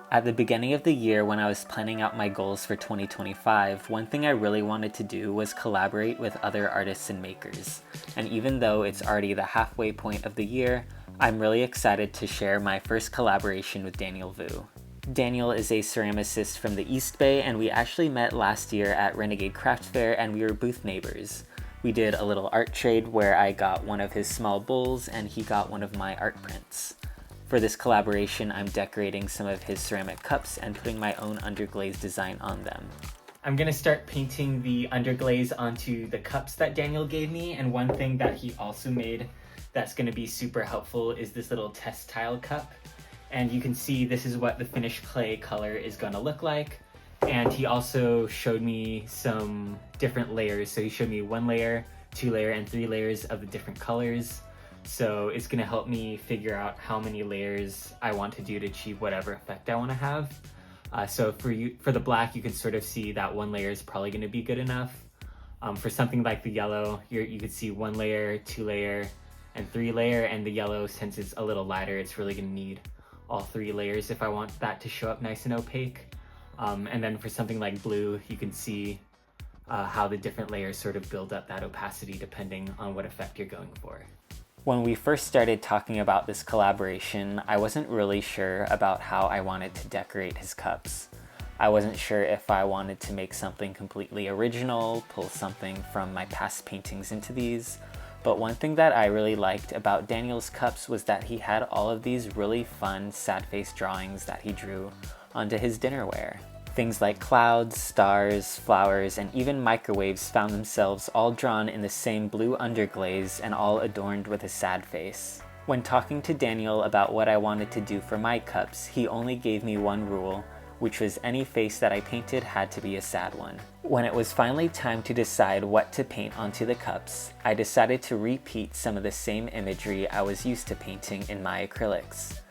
At the beginning of the year, when I was planning out my goals for 2025, one thing I really wanted to do was collaborate with other artists and makers. And even though it's already the halfway point of the year, I'm really excited to share my first collaboration with Daniel Vu. Daniel is a ceramicist from the East Bay, and we actually met last year at Renegade Craft Fair, and we were booth neighbors. We did a little art trade where I got one of his small bowls and he got one of my art prints. For this collaboration, I'm decorating some of his ceramic cups and putting my own underglaze design on them. I'm gonna start painting the underglaze onto the cups that Daniel gave me, and one thing that he also made that's gonna be super helpful is this little test tile cup. And you can see this is what the finished clay color is gonna look like. And he also showed me some different layers. So he showed me 1 layer, 2 layer, and 3 layers of the different colors. So it's gonna help me figure out how many layers I want to do to achieve whatever effect I wanna have. So for the black, you can sort of see that 1 layer is probably gonna be good enough. For something like the yellow, you could see 1 layer, 2 layer, and 3 layer, and the yellow, since it's a little lighter, it's really gonna need all 3 layers if I want that to show up nice and opaque. And then for something like blue, you can see how the different layers sort of build up that opacity depending on what effect you're going for. When we first started talking about this collaboration, I wasn't really sure about how I wanted to decorate his cups. I wasn't sure if I wanted to make something completely original, pull something from my past paintings into these, but one thing that I really liked about Daniel's cups was that he had all of these really fun sad face drawings that he drew onto his dinnerware. Things like clouds, stars, flowers, and even microwaves found themselves all drawn in the same blue underglaze and all adorned with a sad face. When talking to Daniel about what I wanted to do for my cups, he only gave me one rule, which was any face that I painted had to be a sad one. When it was finally time to decide what to paint onto the cups, I decided to repeat some of the same imagery I was used to painting in my acrylics.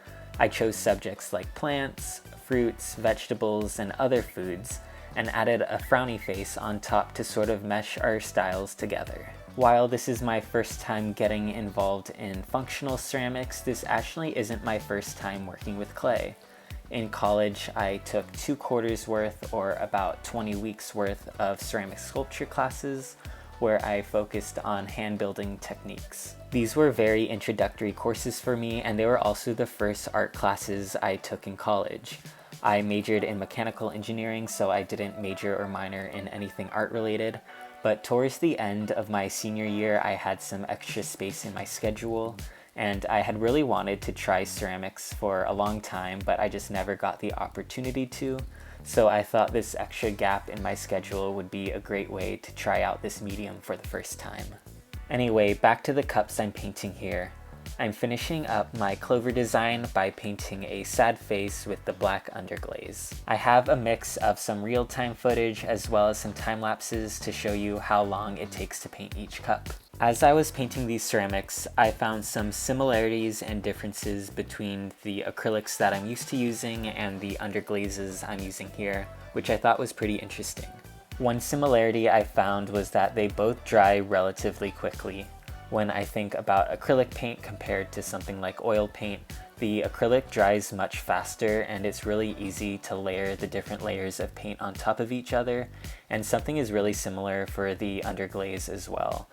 I chose subjects like plants, fruits, vegetables, and other foods, and added a frowny face on top to sort of mesh our styles together. While this is my first time getting involved in functional ceramics, this actually isn't my first time working with clay. In college, I took 2 quarters worth, or about 20 weeks worth, of ceramic sculpture classes where I focused on hand building techniques. These were very introductory courses for me, and they were also the first art classes I took in college. I majored in mechanical engineering, so I didn't major or minor in anything art related, but towards the end of my senior year, I had some extra space in my schedule, and I had really wanted to try ceramics for a long time, but I just never got the opportunity to. So I thought this extra gap in my schedule would be a great way to try out this medium for the first time. Anyway, back to the cups I'm painting here. I'm finishing up my clover design by painting a sad face with the black underglaze. I have a mix of some real-time footage as well as some time lapses to show you how long it takes to paint each cup. As I was painting these ceramics, I found some similarities and differences between the acrylics that I'm used to using and the underglazes I'm using here, which I thought was pretty interesting. One similarity I found was that they both dry relatively quickly. When I think about acrylic paint compared to something like oil paint, the acrylic dries much faster and it's really easy to layer the different layers of paint on top of each other, and something is really similar for the underglaze as well.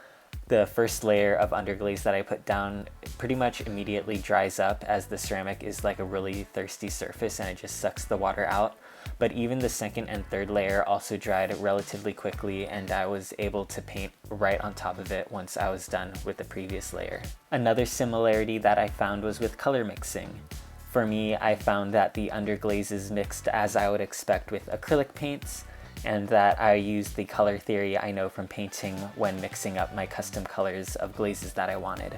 The first layer of underglaze that I put down pretty much immediately dries up, as the ceramic is like a really thirsty surface and it just sucks the water out. But even the second and third layer also dried relatively quickly, and I was able to paint right on top of it once I was done with the previous layer. Another similarity that I found was with color mixing. For me, I found that the underglazes mixed as I would expect with acrylic paints, and that I used the color theory I know from painting when mixing up my custom colors of glazes that I wanted.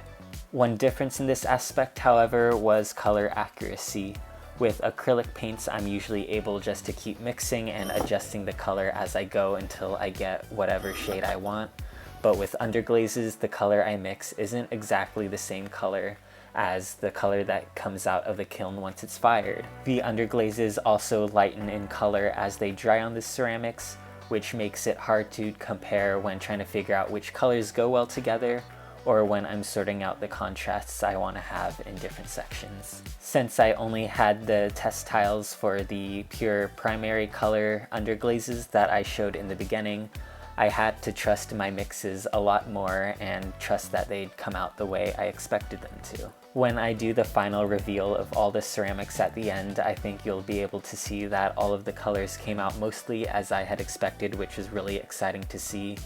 One difference in this aspect, however, was color accuracy. With acrylic paints, I'm usually able just to keep mixing and adjusting the color as I go until I get whatever shade I want. But with underglazes, the color I mix isn't exactly the same color as the color that comes out of the kiln once it's fired. The underglazes also lighten in color as they dry on the ceramics, which makes it hard to compare when trying to figure out which colors go well together, or when I'm sorting out the contrasts I want to have in different sections. Since I only had the test tiles for the pure primary color underglazes that I showed in the beginning, I had to trust my mixes a lot more and trust that they'd come out the way I expected them to. When I do the final reveal of all the ceramics at the end, I think you'll be able to see that all of the colors came out mostly as I had expected, which is really exciting to see.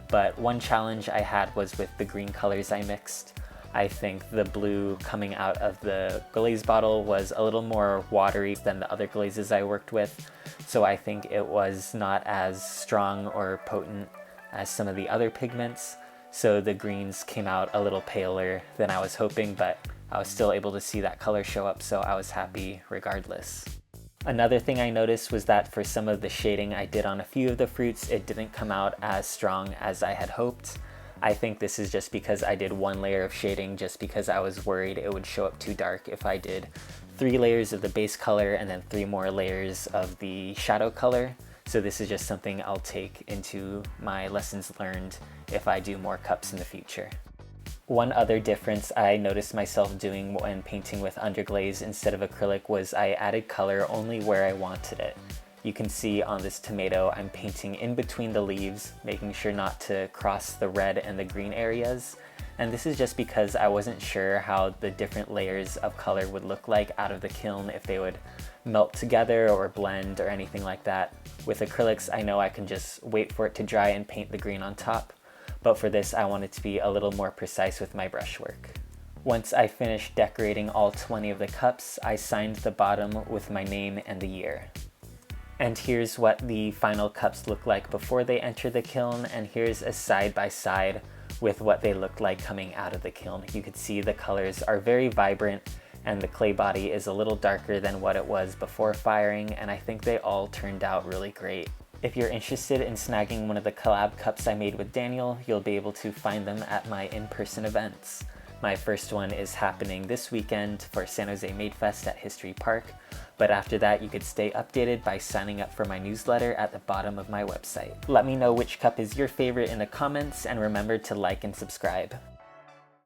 But one challenge I had was with the green colors I mixed. I think the blue coming out of the glaze bottle was a little more watery than the other glazes I worked with, so I think it was not as strong or potent as some of the other pigments, so the greens came out a little paler than I was hoping, but I was still able to see that color show up, so I was happy regardless. Another thing I noticed was that for some of the shading I did on a few of the fruits, it didn't come out as strong as I had hoped. I think this is just because I did one layer of shading just because I was worried it would show up too dark if I did 3 layers of the base color and then 3 more layers of the shadow color. So this is just something I'll take into my lessons learned if I do more cups in the future. One other difference I noticed myself doing when painting with underglaze instead of acrylic was I added color only where I wanted it. You can see on this tomato, I'm painting in between the leaves, making sure not to cross the red and the green areas. And this is just because I wasn't sure how the different layers of color would look like out of the kiln, if they would melt together or blend or anything like that. With acrylics, I know I can just wait for it to dry and paint the green on top. But for this, I wanted to be a little more precise with my brushwork. Once I finished decorating all 20 of the cups, I signed the bottom with my name and the year. And here's what the final cups look like before they enter the kiln, and here's a side-by-side with what they looked like coming out of the kiln. You could see the colors are very vibrant and the clay body is a little darker than what it was before firing, and I think they all turned out really great. If you're interested in snagging one of the collab cups I made with Daniel, you'll be able to find them at my in-person events. My first one is happening this weekend for San Jose Made Fest at History Park, but after that you could stay updated by signing up for my newsletter at the bottom of my website. Let me know which cup is your favorite in the comments, and remember to like and subscribe.